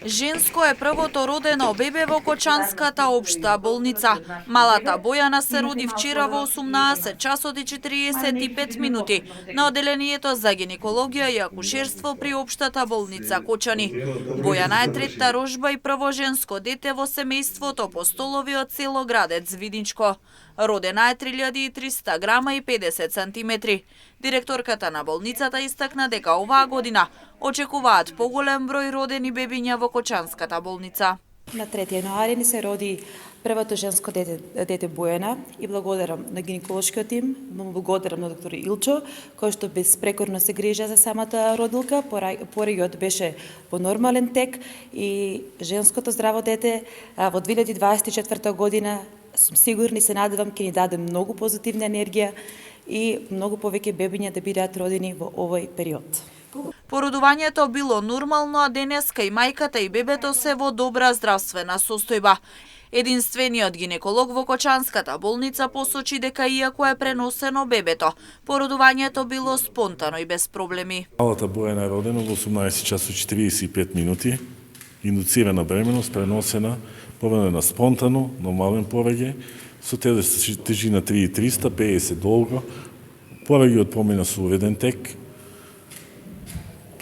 Женско е првото родено бебе во Кочанската општа болница. Малата Бојана се роди вчера во 18 часот и 45 минути на оделението за гинекологија и акушерство при општата болница Кочани. Бојана е трета рожба и прво женско дете во семејството по столови од село Градец Видничко. Родена е 3300 грама и 50 сантиметри. Директорката на болницата истакна дека оваа година очекуваат поголем број родени бебиња во Кочанската болница. На 3 јануари ни се роди првото женско дете Бојана и благодарам на гинеколошкиот тим, благодарам на доктор Илчо, кој што безпрекорно се грижа за самата родилка, пораѓајот беше во нормален тек и женското здраво дете во 2024 година сум сигурна и се надевам ќе ни даде многу позитивна енергија и многу повеќе бебиња да бидат родени во овој период. Породувањето било нормално, а денеска и мајката и бебето се во добра здравствена состојба. Единствениот гинеколог во Кочанската болница посочи дека иако е преносено бебето, породувањето било спонтано и без проблеми. Малата Бојана е родена во 18 часот 45 минути, индуцирана бременост, преносена по време на спонтано, нормален повеќе, со тежина 3300, 50 долго, повеќе помина со уреден тек,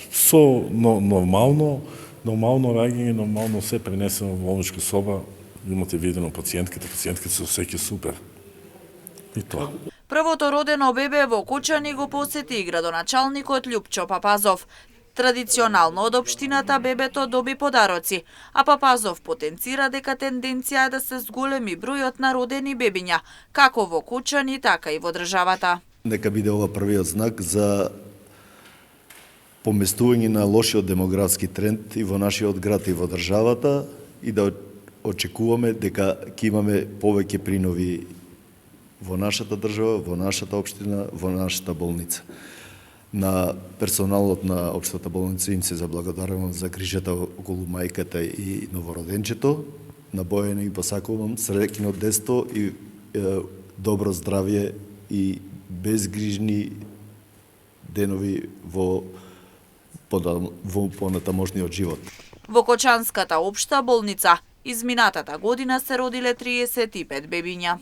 со нормално раѓање, нормално се пренесено во болничка соба, имате видено пациентката се осеќа супер. И тоа. Првото родено бебе во Кочани го посети и градоначалникот Љупчо Папазов. Традиционално од општината бебето доби подароци, а Папазов потенцира дека тенденција е да се зголеми бројот на родени бебиња, како во Кочани, така и во државата. Нека биде ова првиот знак за поместување на лошиот демографски тренд и во нашиот град и во државата и да очекуваме дека ќе имаме повеќе принови во нашата држава, во нашата општина, во нашата болница. На персоналот на општата болница им се заблагодарувам за грижата околу мајката и новороденчето. На Бојана им посакувам среќно детство и добро здравје и безгрижни денови во понатамошниот живот. Во Кочанската општа болница изминатата година се родиле 35 бебиња.